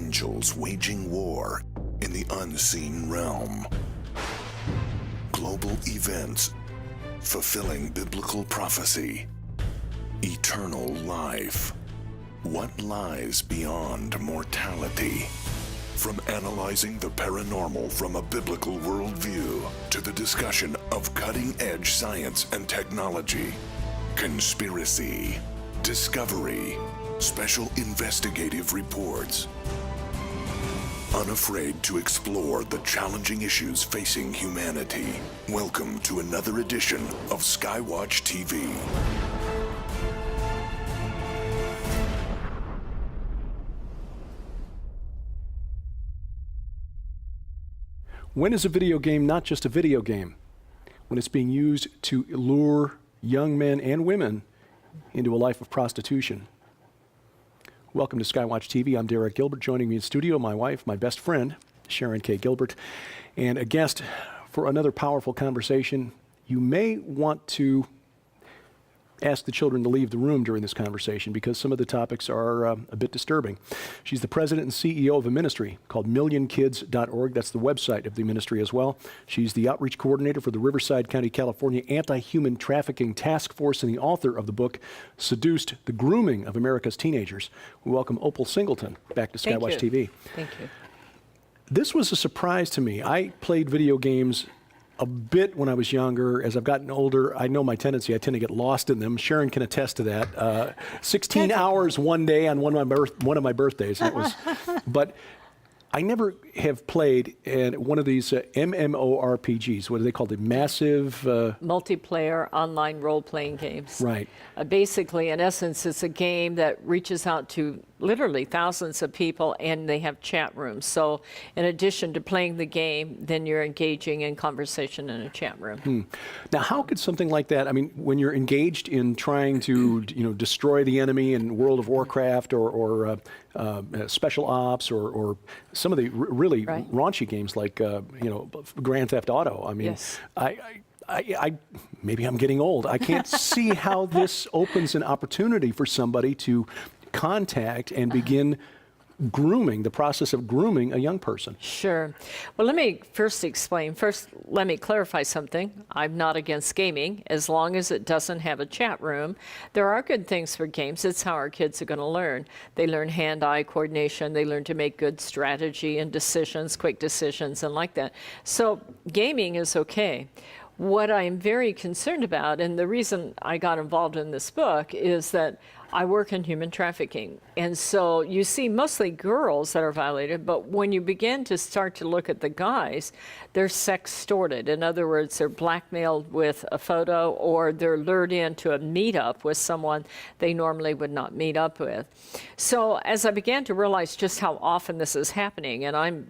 angels waging war in the unseen realm. Global events fulfilling biblical prophecy. Eternal life. What lies beyond mortality? From analyzing the paranormal from a biblical worldview to the discussion of cutting-edge science and technology, conspiracy, discovery, special investigative reports. Unafraid to explore the challenging issues facing humanity. Welcome to another edition of SkyWatch TV. When is a video game not just a video game? When it's being used to lure young men and women into a life of prostitution. Welcome to SkyWatch TV. I'm Derek Gilbert. Joining me in studio, my wife, my best friend, Sharon K. Gilbert, and a guest for another powerful conversation. You may want to ask the children to leave the room during this conversation because some of the topics are a bit disturbing. She's the president and CEO of a ministry called millionkids.org. That's the website of the ministry as well. She's the outreach coordinator for the Riverside County, California Anti-Human Trafficking Task Force and the author of the book, Seduced: The Grooming of America's Teenagers. We welcome Opal Singleton back to SkyWatch TV. Thank you. This was a surprise to me. I played video games a bit when I was younger. As I've gotten older, I know my tendency. I tend to get lost in them. Sharon can attest to that. 16 hours one day on one of my birthdays. It was, but I never have played one of these MMORPGs. What are they called? The massive multiplayer online role-playing games. Right. Basically, in essence, it's a game that reaches out to literally thousands of people, and they have chat rooms. So in addition to playing the game, then you're engaging in conversation in a chat room. Now, how could something like that, I mean, when you're engaged in trying to destroy the enemy in World of Warcraft or Special Ops or some of the really raunchy games like Grand Theft Auto, I mean, yes. I maybe I'm getting old. I can't see how this opens an opportunity for somebody to contact and begin grooming, the process of grooming a young person. Sure. Well, let me first explain. First, let me clarify something. I'm not against gaming as long as it doesn't have a chat room. There are good things for games. It's how our kids are going to learn. They learn hand-eye coordination. They learn to make good strategy and decisions, quick decisions, and like that. So gaming is okay. What I'm very concerned about, and the reason I got involved in this book, is that I work in human trafficking. And so you see mostly girls that are violated, but when you begin to start to look at the guys, they're sex-extorted. In other words, they're blackmailed with a photo, or they're lured into a meetup with someone they normally would not meet up with. So as I began to realize just how often this is happening, and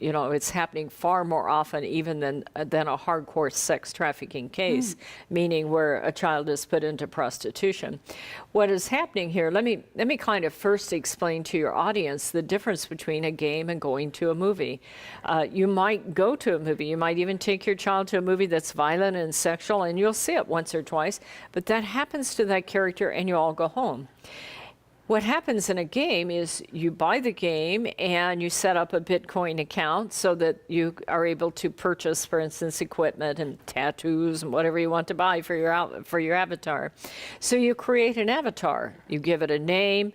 it's happening far more often even than a hardcore sex trafficking case, meaning where a child is put into prostitution. What is happening here, let me kind of first explain to your audience the difference between a game and going to a movie. You might go to a movie, you might even take your child to a movie that's violent and sexual, and you'll see it once or twice, but that happens to that character and you all go home. What happens in a game is you buy the game and you set up a Bitcoin account so that you are able to purchase, for instance, equipment and tattoos and whatever you want to buy for your avatar. So you create an avatar, you give it a name,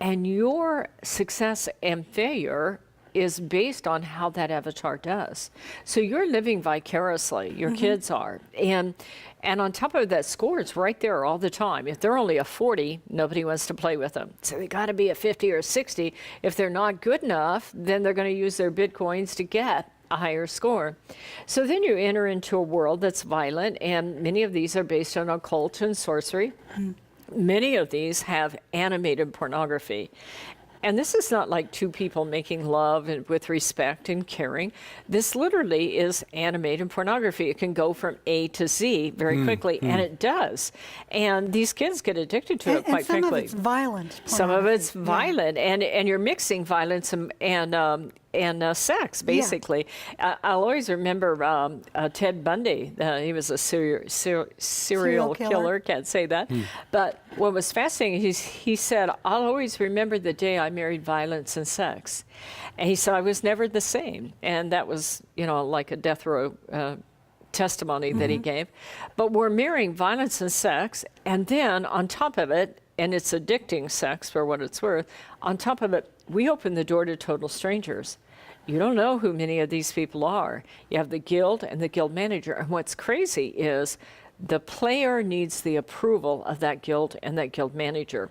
and your success and failure is based on how that avatar does. So you're living vicariously, your kids are. And on top of that, score is right there all the time. If they're only a 40, nobody wants to play with them. So they gotta be a 50 or 60. If they're not good enough, then they're gonna use their Bitcoins to get a higher score. So then you enter into a world that's violent, and many of these are based on occult and sorcery. Many of these have animated pornography. And this is not like two people making love and with respect and caring. This literally is animated pornography. It can go from A to Z very quickly, and it does. And these kids get addicted to it, quite frankly. Some of it's violent. Some of it's violent, and you're mixing violence and sex, basically. I'll always remember Ted Bundy. He was a serial killer. Can't say that. But what was fascinating, he said, I'll always remember the day I married violence and sex. And he said, I was never the same. And that was, like a death row testimony that he gave. But we're marrying violence and sex, and then on top of it, and it's addicting sex for what it's worth, on top of it, we open the door to total strangers. You don't know who many of these people are. You have the guild and the guild manager, and what's crazy is the player needs the approval of that guild and that guild manager.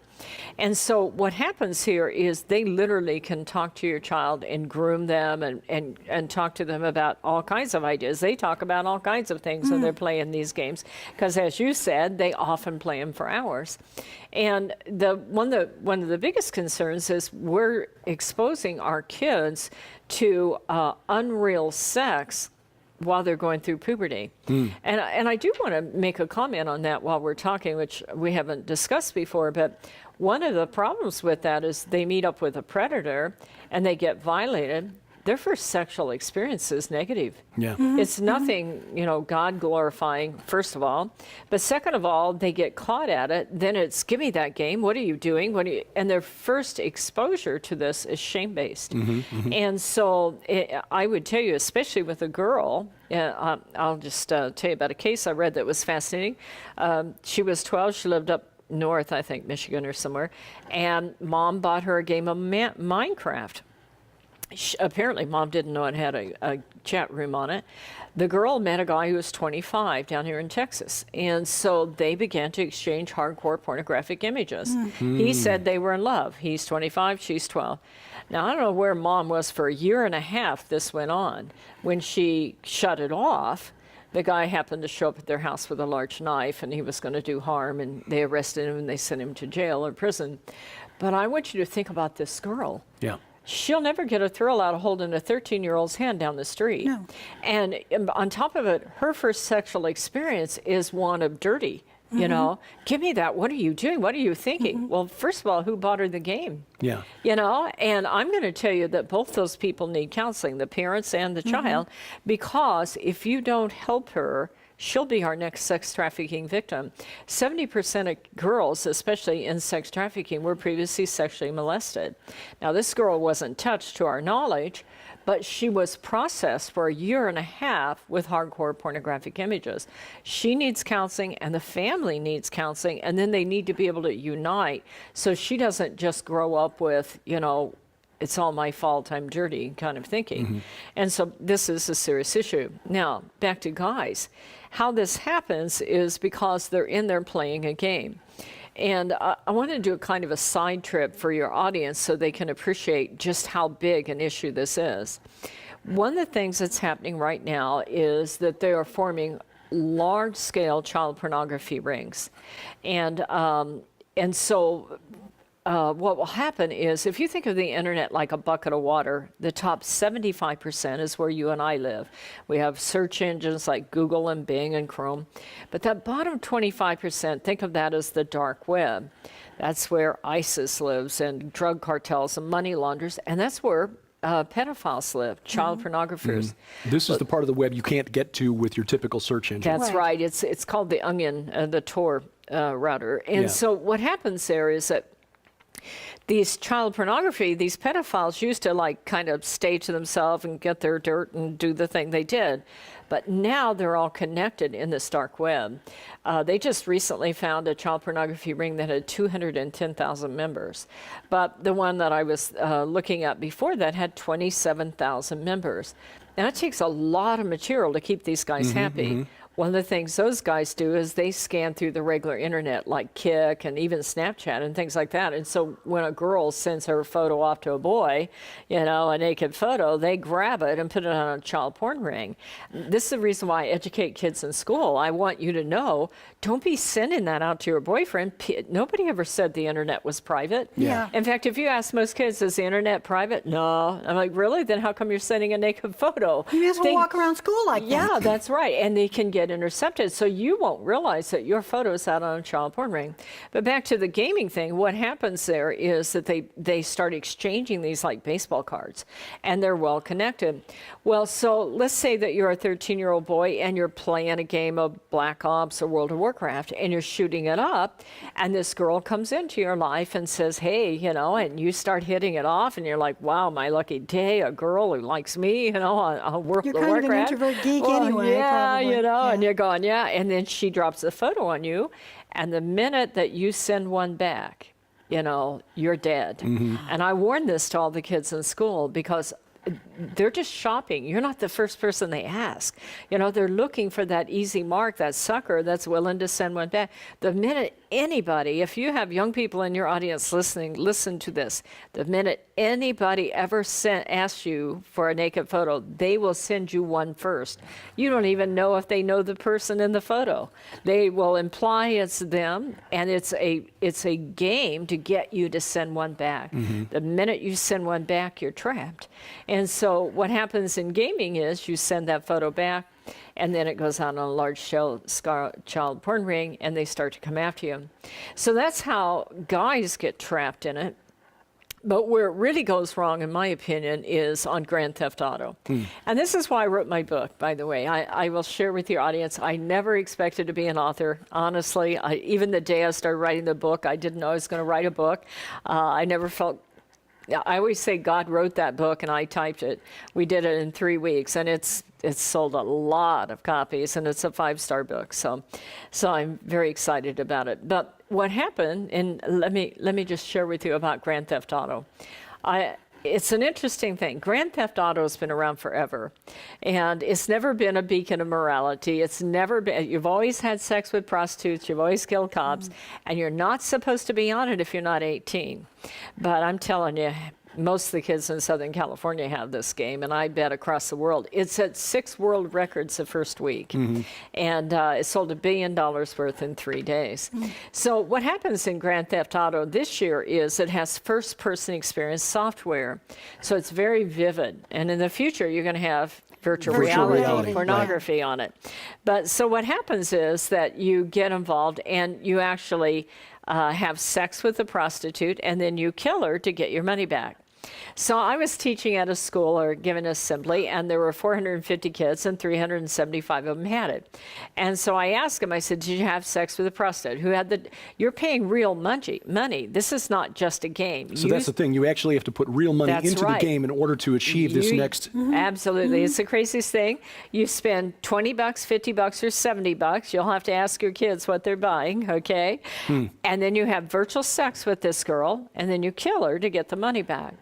And so what happens here is they literally can talk to your child and groom them and talk to them about all kinds of ideas. They talk about all kinds of things when they're playing these games, because as you said, they often play them for hours. And one of the biggest concerns is we're exposing our kids to unreal sex while they're going through puberty. And I do want to make a comment on that while we're talking, which we haven't discussed before, but one of the problems with that is they meet up with a predator and they get violated. Their first sexual experience is negative. Yeah. It's nothing, God glorifying, first of all. But second of all, they get caught at it. Then it's, give me that game. What are you doing? And their first exposure to this is shame-based. And so I would tell you, especially with a girl, I'll just tell you about a case I read that was fascinating. She was 12. She lived up north, I think, Michigan or somewhere. And mom bought her a game of Minecraft. Apparently, mom didn't know it had a chat room on it. The girl met a guy who was 25 down here in Texas. And so they began to exchange hardcore pornographic images. He said they were in love. He's 25, she's 12. Now, I don't know where mom was for a year and a half this went on. When she shut it off, the guy happened to show up at their house with a large knife, and he was going to do harm, and they arrested him, and they sent him to jail or prison. But I want you to think about this girl. Yeah. She'll never get a thrill out of holding a 13-year-old's hand down the street. No. And on top of it, her first sexual experience is one of dirty. Give me that. What are you doing? What are you thinking? Well, first of all, who bought her the game? Yeah. And I'm going to tell you that both those people need counseling, the parents and the child, because if you don't help her, she'll be our next sex trafficking victim. 70% of girls, especially in sex trafficking, were previously sexually molested. Now, this girl wasn't touched to our knowledge, but she was processed for a year and a half with hardcore pornographic images. She needs counseling, and the family needs counseling, and then they need to be able to unite so she doesn't just grow up with, it's all my fault, I'm dirty kind of thinking. And so this is a serious issue. Now, back to guys. How this happens is because they're in there playing a game. And I want to do a kind of a side trip for your audience so they can appreciate just how big an issue this is. One of the things that's happening right now is that they are forming large-scale child pornography rings. And so what will happen is, if you think of the internet like a bucket of water, the top 75% is where you and I live. We have search engines like Google and Bing and Chrome. But that bottom 25%, think of that as the dark web. That's where ISIS lives, and drug cartels and money launderers, and that's where pedophiles live, child pornographers. This is the part of the web you can't get to with your typical search engine. That's right. It's called the Onion, the Tor router. And so what happens there is that these child pornography, these pedophiles used to kind of stay to themselves and get their dirt and do the thing they did. But now they're all connected in this dark web. They just recently found a child pornography ring that had 210,000 members. But the one that I was looking at before that had 27,000 members. Now, it takes a lot of material to keep these guys happy. One of the things those guys do is they scan through the regular internet, like Kik and even Snapchat and things like that. And so when a girl sends her photo off to a boy, a naked photo, they grab it and put it on a child porn ring. This is the reason why I educate kids in school. I want you to know, don't be sending that out to your boyfriend. Nobody ever said the internet was private. Yeah. In fact, if you ask most kids, is the internet private? No. I'm like, really? Then how come you're sending a naked photo? You may as well walk around school like that. Yeah, that's right. And they can get get intercepted, so you won't realize that your photo is out on a child porn ring. But back to the gaming thing, what happens there is that they start exchanging these like baseball cards, and they're well connected. Well, so let's say that you're a 13-year-old boy and you're playing a game of Black Ops or World of Warcraft, and you're shooting it up, and this girl comes into your life and says, hey, you know, and you start hitting it off, and you're like, wow, my lucky day, a girl who likes me, you know, on World of Warcraft. You're kind of an introvert geek anyway, yeah, probably. you know, Yeah. and you're going, yeah, and then she drops a photo on you, and the minute that you send one back, you know, you're dead. And I warn this to all the kids in school because they're just shopping. You're not the first person they ask. You know, they're looking for that easy mark, that sucker that's willing to send one back. The minute anybody, if you have young people in your audience listening, listen to this. The minute anybody ever asks you for a naked photo, they will send you one first. You don't even know if they know the person in the photo. They will imply it's them, and it's a game to get you to send one back. The minute you send one back, you're trapped. And so what happens in gaming is you send that photo back, and then it goes out on a large child porn ring, and they start to come after you. So that's how guys get trapped in it. But where it really goes wrong, in my opinion, is on Grand Theft Auto. And this is why I wrote my book, by the way. I will share with your audience, I never expected to be an author. Honestly, even the day I started writing the book, I didn't know I was going to write a book. I never felt... I always say God wrote that book and I typed it. We did it in 3 weeks, and it's sold a lot of copies, and it's a 5-star book. So I'm very excited about it. But what happened, and let me just share with you about Grand Theft Auto. It's an interesting thing. Grand Theft Auto has been around forever, and it's never been a beacon of morality. It's never been. You've always had sex with prostitutes. You've always killed cops, and you're not supposed to be on it if you're not 18. But I'm telling you, most of the kids in Southern California have this game, and I bet across the world. It's at 6 world records the first week, and it sold $1 billion worth in 3 days. So what happens in Grand Theft Auto this year is it has first-person experience software, so it's very vivid. And in the future, you're going to have virtual reality pornography on it. But so what happens is that you get involved, and you actually have sex with a prostitute, and then you kill her to get your money back. So I was teaching at a school or giving an assembly, and there were 450 kids, and 375 of them had it. And so I asked them, I said, did you have sex with a prostitute? Who had the, you're paying real money. This is not just a game. So that's the thing. You actually have to put real money into the game in order to achieve this next. Absolutely. It's the craziest thing. You spend $20, $50, or $70. You'll have to ask your kids what they're buying, okay? And then you have virtual sex with this girl, and then you kill her to get the money back.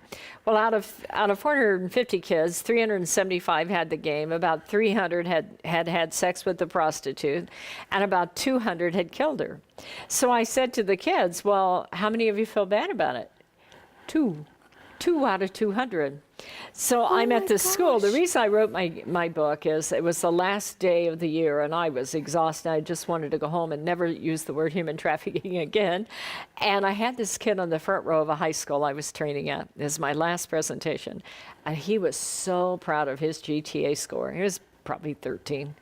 Well, out of 450 kids, 375 had the game, about 300 had sex with the prostitute, and about 200 had killed her. So I said to the kids, well, how many of you feel bad about it? 2 out of 200. So I'm at the school. The reason I wrote my book is it was the last day of the year, and I was exhausted. I just wanted to go home and never use the word human trafficking again. And I had this kid on the front row of a high school I was training at. This is my last presentation. And he was so proud of his GTA score. He was probably 13.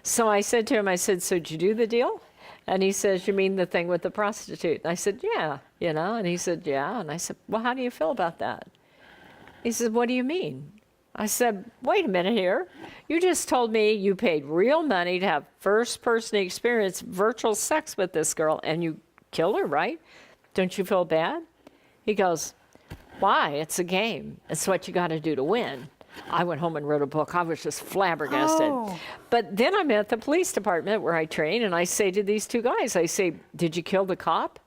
So I said to him, I said, so did you do the deal? And he says, you mean the thing with the prostitute? And I said, yeah, you know. And he said, yeah. And I said, well, how do you feel about that? He said, what do you mean? I said, wait a minute here. You just told me you paid real money to have first-person experience virtual sex with this girl, and you killed her, right? Don't you feel bad? He goes, why? It's a game. It's what you got to do to win. I went home and wrote a book. I was just flabbergasted. But then I'm at the police department where I train, and I say to these 2 guys, I say, did you kill the cop?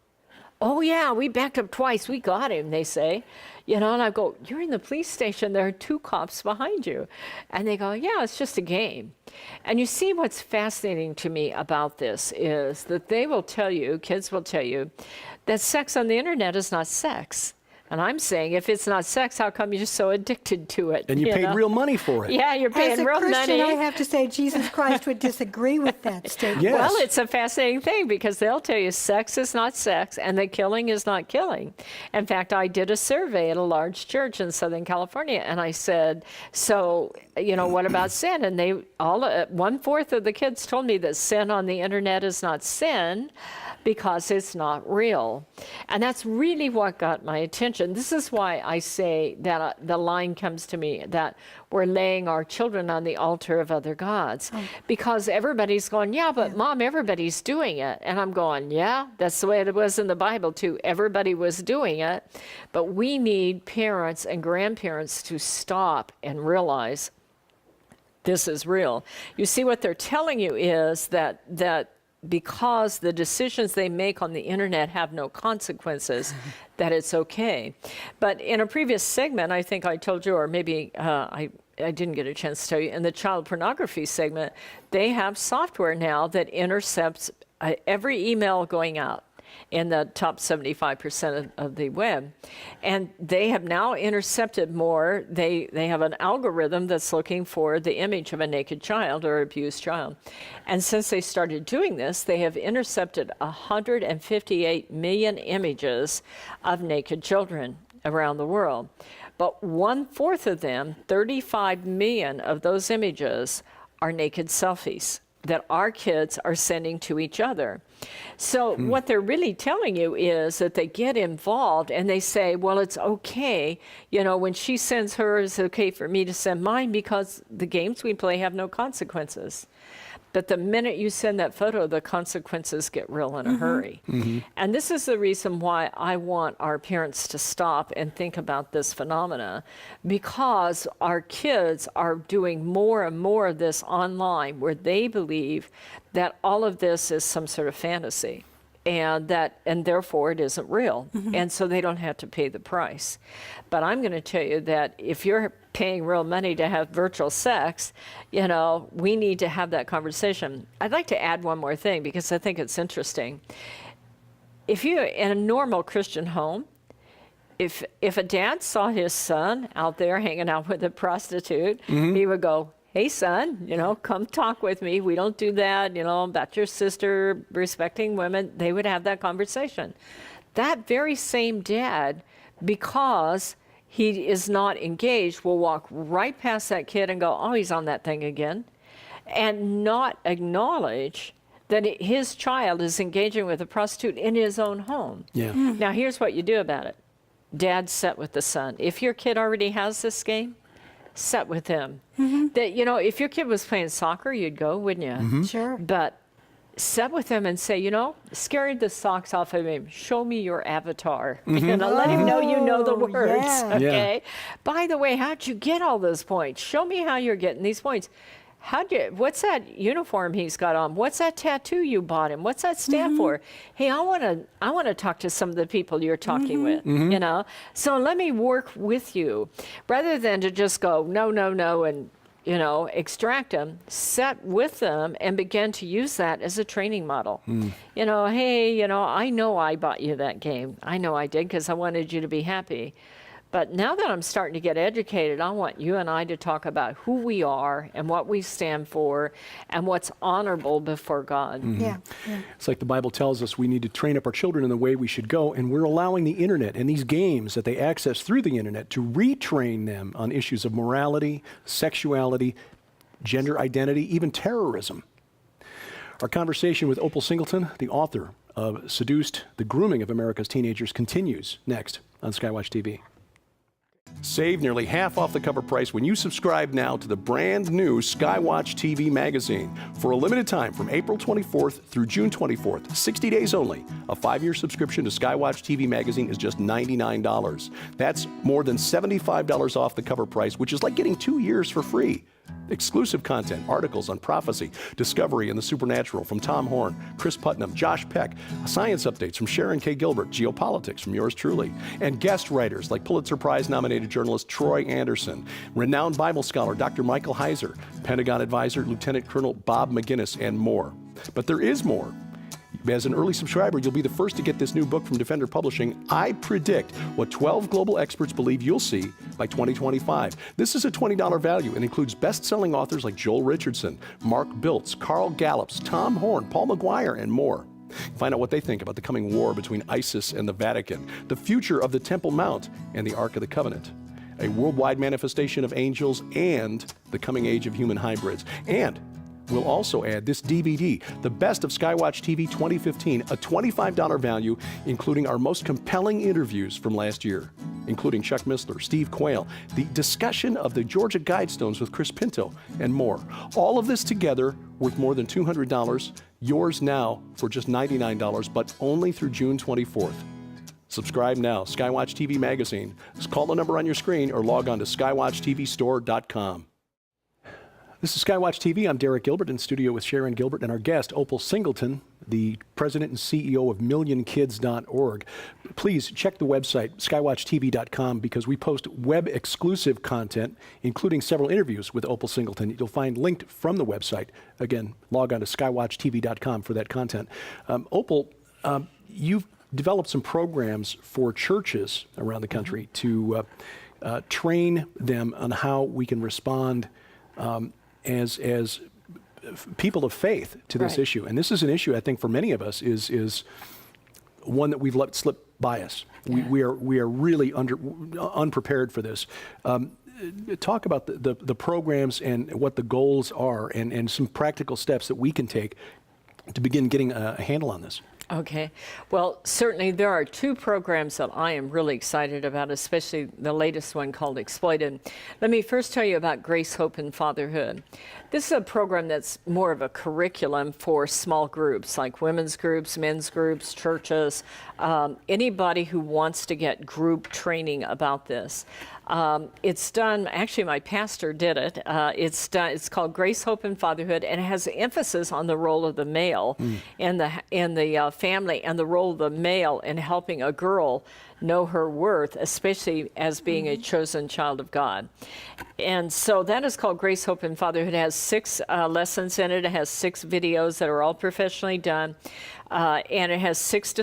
Oh, yeah, we backed up twice. We got him, they say. You know, and I go, you're in the police station. There are 2 cops behind you. And they go, yeah, it's just a game. And you see what's fascinating to me about this is that they will tell you, kids will tell you, that sex on the internet is not sex. And I'm saying, if it's not sex, how come you're so addicted to it? And you paid know? real money for it. Yeah, you're paying As a real Christian, money. I have to say Jesus Christ would disagree with that statement. Yes. Well, it's a fascinating thing because they'll tell you sex is not sex and the killing is not killing. In fact, I did a survey at a large church in Southern California, and I said, so, what about sin? And they all 1/4 of the kids told me that sin on the internet is not sin because it's not real. And that's really what got my attention. This is why I say that the line comes to me that we're laying our children on the altar of other gods. Because everybody's going, yeah, but Mom, everybody's doing it. And I'm going, yeah, that's the way it was in the Bible too. Everybody was doing it. But we need parents and grandparents to stop and realize this is real. You see, what they're telling you is that because the decisions they make on the internet have no consequences, that it's okay. But in a previous segment, I think I told you, or maybe I didn't get a chance to tell you, in the child pornography segment, they have software now that intercepts every email going out in the top 75% of the web. And they have now intercepted more. They have an algorithm that's looking for the image of a naked child or abused child. And since they started doing this, they have intercepted 158 million images of naked children around the world. But 1/4 of them, 35 million of those images, are naked selfies that our kids are sending to each other. So what they're really telling you is that they get involved and they say, well, it's okay. When she sends hers, it's okay for me to send mine because the games we play have no consequences. But the minute you send that photo, the consequences get real in a hurry. And this is the reason why I want our parents to stop and think about this phenomena, because our kids are doing more and more of this online where they believe that all of this is some sort of fantasy and therefore it isn't real. And so they don't have to pay the price. But I'm going to tell you that if you're paying real money to have virtual sex, we need to have that conversation. I'd like to add one more thing because I think it's interesting. If you're in a normal Christian home, if a dad saw his son out there hanging out with a prostitute, he would go, hey, son, come talk with me. We don't do that, about your sister respecting women. They would have that conversation. That very same dad, because he is not engaged, will walk right past that kid and go, oh, he's on that thing again, and not acknowledge that his child is engaging with a prostitute in his own home. Yeah. Now, here's what you do about it. Dad, set with the son. If your kid already has this game, set with him. That, if your kid was playing soccer, you'd go, wouldn't you? Sure. But set with him and say, scared the socks off of him. Show me your avatar. Let him know you know the Oh, words. yeah. Okay. By the way, how'd you get all those points? Show me how you're getting these points. What's that uniform he's got on? What's that tattoo you bought him? What's that stand for? Hey, I want to talk to some of the people you're talking with, So let me work with you rather than to just go, no, and, extract them, set with them and begin to use that as a training model. Hey, I know I bought you that game. I know I did because I wanted you to be happy. But now that I'm starting to get educated, I want you and I to talk about who we are and what we stand for and what's honorable before God. Yeah. It's like the Bible tells us we need to train up our children in the way we should go, and we're allowing the internet and these games that they access through the internet to retrain them on issues of morality, sexuality, gender identity, even terrorism. Our conversation with Opal Singleton, the author of Seduced: The Grooming of America's Teenagers, continues next on SkyWatch TV. Save nearly half off the cover price when you subscribe now to the brand new SkyWatch TV magazine. For a limited time from April 24th through June 24th, 60 days only, a 5-year subscription to SkyWatch TV magazine is just $99. That's more than $75 off the cover price, which is like getting 2 years for free. Exclusive content, articles on prophecy, discovery, and the supernatural from Tom Horn, Chris Putnam, Josh Peck, science updates from Sharon K. Gilbert, geopolitics from yours truly, and guest writers like Pulitzer Prize-nominated journalist Troy Anderson, renowned Bible scholar Dr. Michael Heiser, Pentagon advisor Lieutenant Colonel Bob McGinnis, and more. But there is more. As an early subscriber, you'll be the first to get this new book from Defender Publishing. I predict what 12 global experts believe you'll see by 2025. This is a $20 value and includes best-selling authors like Joel Richardson, Mark Biltz, Carl Gallups, Tom Horn, Paul McGuire, and more. Find out what they think about the coming war between ISIS and the Vatican, the future of the Temple Mount and the Ark of the Covenant, a worldwide manifestation of angels, and the coming age of human hybrids. And we'll also add this DVD, The Best of SkyWatch TV 2015, a $25 value, including our most compelling interviews from last year, including Chuck Missler, Steve Quayle, the discussion of the Georgia Guidestones with Chris Pinto, and more. All of this together worth more than $200, yours now for just $99, but only through June 24th. Subscribe now, SkyWatch TV Magazine. Just call the number on your screen or log on to skywatchtvstore.com. This is SkyWatch TV. I'm Derek Gilbert in studio with Sharon Gilbert and our guest, Opal Singleton, the president and CEO of MillionKids.org. Please check the website, skywatchtv.com, because we post web-exclusive content, including several interviews with Opal Singleton. You'll find linked from the website. Again, log on to skywatchtv.com for that content. Opal, you've developed some programs for churches around the country to train them on how we can respond as people of faith to this issue. And this is an issue, I think, for many of us is one that we've let slip by us. Yeah. We are really unprepared for this. Talk about the programs and what the goals are and some practical steps that we can take to begin getting a handle on this. Okay. Well, certainly there are two programs that I am really excited about, especially the latest one called Exploited. Let me first tell you about Grace, Hope, and Fatherhood. This is a program that's more of a curriculum for small groups, like women's groups, men's groups, churches, anybody who wants to get group training about this. It's done, actually my pastor did it. It's called Grace, Hope, and Fatherhood, and it has emphasis on the role of the male in the family and the role of the male in helping a girl know her worth, especially as being a chosen child of God. And so that is called Grace, Hope, and Fatherhood. It has 6 lessons in it. It has 6 videos that are all professionally done. And it has 6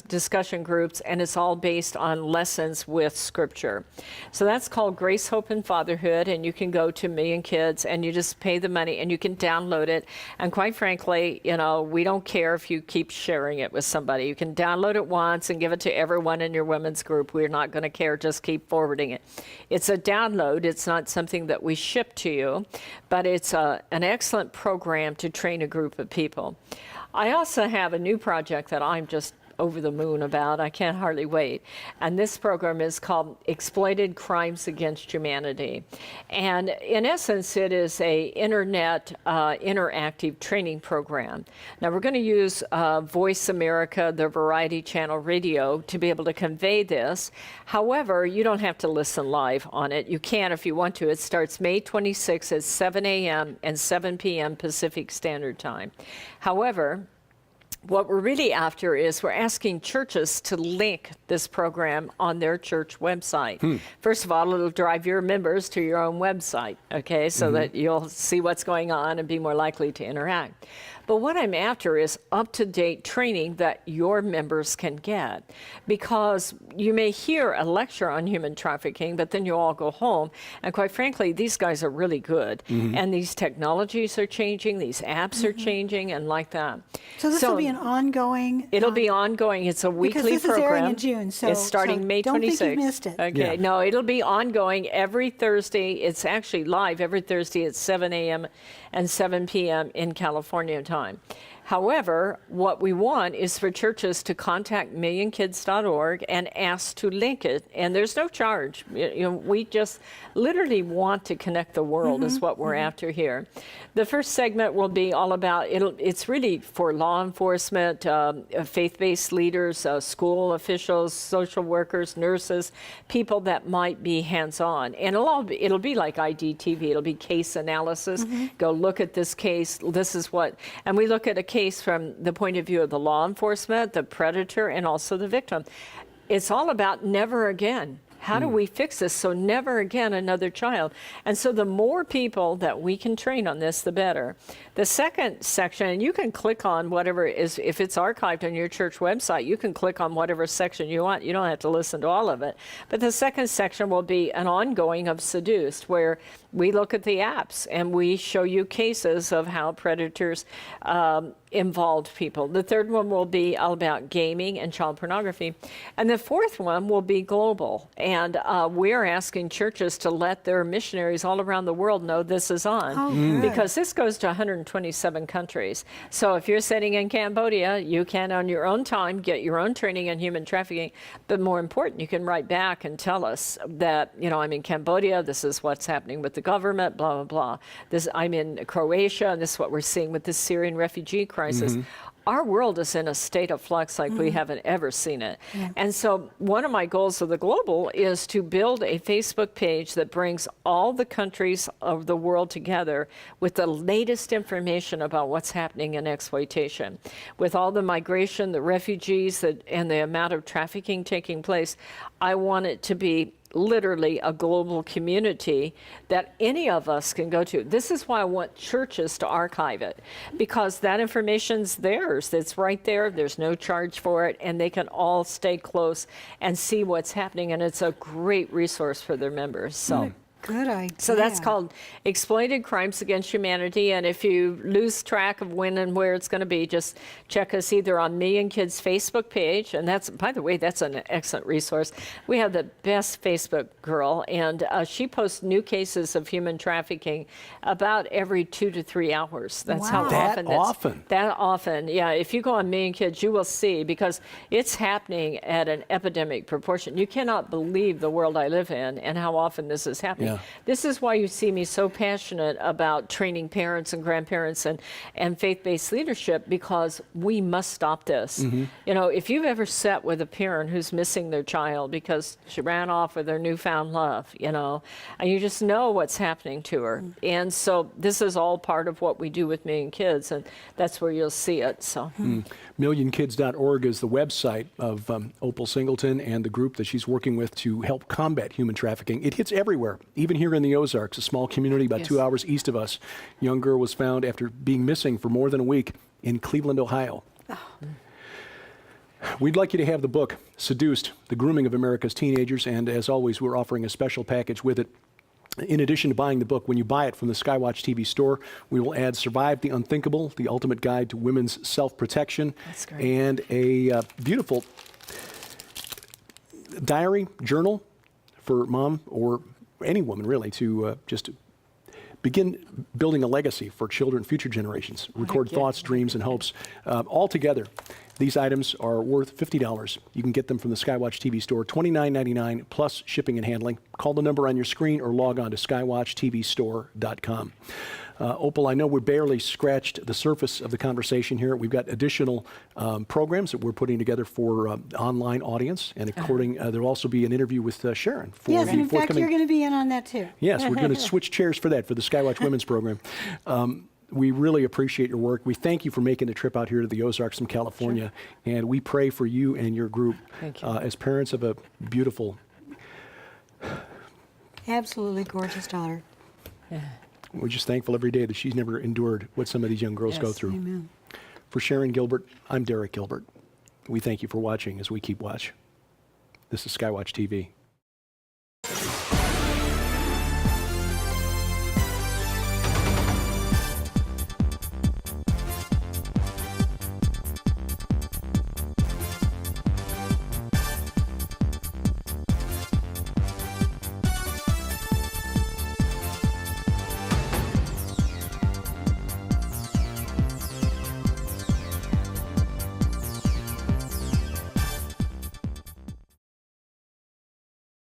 discussion groups, and it's all based on lessons with Scripture. So that's called Grace, Hope, and Fatherhood, and you can go to Million Kids, and you just pay the money, and you can download it. And quite frankly, you know, we don't care if you keep sharing it with somebody. You can download it once and give it to everyone in your women's group. We're not going to care. Just keep forwarding it. It's a download. It's not something that we ship to you, but it's an excellent program to train a group of people. I also have a new project that I'm just over the moon about. I can't hardly wait. And this program is called Exploited Crimes Against Humanity. And in essence, it is a internet interactive training program. Now we're going to use Voice America, the Variety Channel radio, to be able to convey this. However, you don't have to listen live on it. You can if you want to. It starts May 26th at 7 a.m. and 7 p.m. Pacific Standard Time. However, what we're really after is we're asking churches to link this program on their church website. First of all, it'll drive your members to your own website, okay, so that you'll see what's going on and be more likely to interact. But what I'm after is up-to-date training that your members can get. Because you may hear a lecture on human trafficking, but then you all go home. And quite frankly, these guys are really good. And these technologies are changing, these apps are changing, and like that. So this will be an ongoing... It'll be ongoing. It's a weekly program. Because this is airing in June, so... It's starting May 26th. Don't think you missed it. Okay, yeah. No, it'll be ongoing every Thursday. It's actually live every Thursday at 7 a.m. and 7 p.m. in California time. However, what we want is for churches to contact millionkids.org and ask to link it, and there's no charge. You know, we just literally want to connect the world is what we're after here. The first segment will be all about, it's really for law enforcement, faith-based leaders, school officials, social workers, nurses, people that might be hands-on. And it'll be like IDTV, it'll be case analysis. Go look at this case, this is what, and we look at a case from the point of view of the law enforcement, the predator, and also the victim. It's all about never again. How do we fix this so never again another child? And so the more people that we can train on this, the better. The second section, and you can click on whatever is, if it's archived on your church website, you can click on whatever section you want. You don't have to listen to all of it. But the second section will be an ongoing of Seduced, where we look at the apps and we show you cases of how predators involved people. The third one will be all about gaming and child pornography. And the fourth one will be global. And we're asking churches to let their missionaries all around the world know this is on. Because this goes to 127 countries. So if you're sitting in Cambodia, you can on your own time get your own training in human trafficking. But more important, you can write back and tell us that, you know, I'm in Cambodia, this is what's happening with the government, blah, blah, blah. I'm in Croatia, and this is what we're seeing with the Syrian refugee crisis. Our world is in a state of flux like we haven't ever seen it. And so one of my goals of the Global is to build a Facebook page that brings all the countries of the world together with the latest information about what's happening in exploitation. With all the migration, the refugees, and the amount of trafficking taking place, I want it to be literally a global community that any of us can go to. This is why I want churches to archive it, because that information's theirs. It's right there. There's no charge for it, and they can all stay close and see what's happening, and it's a great resource for their members. So. Good idea. So that's called Exploited Crimes Against Humanity. And if you lose track of when and where it's going to be, just check us either on Me and Kids Facebook page. And that's, by the way, that's an excellent resource. We have the best Facebook girl, and she posts new cases of human trafficking about every 2 to 3 hours. That's how often. That often, yeah. If you go on Me and Kids, you will see, because it's happening at an epidemic proportion. You cannot believe the world I live in and how often this is happening. Yeah. This is why you see me so passionate about training parents and grandparents and faith-based leadership, because we must stop this. You know, if you've ever sat with a parent who's missing their child because she ran off with her newfound love, you know, and you just know what's happening to her. And so this is all part of what we do with Me and Kids, and that's where you'll see it. So. Millionkids.org is the website of Opal Singleton and the group that she's working with to help combat human trafficking. It hits everywhere, even here in the Ozarks, a small community about 2 hours east of us. A young girl was found after being missing for more than a week in Cleveland, Ohio. We'd like you to have the book, Seduced, The Grooming of America's Teenagers, and as always, we're offering a special package with it. In addition to buying the book, when you buy it from the SkyWatch TV store, we will add Survive the Unthinkable, the ultimate guide to women's self-protection, and a beautiful diary, journal for mom or any woman really to just begin building a legacy for children, future generations. Record thoughts, dreams, and hopes. All together, these items are worth $50. You can get them from the SkyWatch TV store, $29.99 plus shipping and handling. Call the number on your screen or log on to skywatchtvstore.com. Opal, I know we barely scratched the surface of the conversation here. We've got additional programs that we're putting together for online audience, and according, there'll also be an interview with Sharon. For yes, and in fact, you're going to be in on that too. Yes, we're going to switch chairs for that, for the SkyWatch Women's program. We really appreciate your work. We thank you for making the trip out here to the Ozarks from California, and we pray for you and your group as parents of a beautiful, absolutely gorgeous daughter. We're just thankful every day that she's never endured what some of these young girls go through. Amen. For Sharon Gilbert, I'm Derek Gilbert. We thank you for watching as we keep watch. This is SkyWatch TV.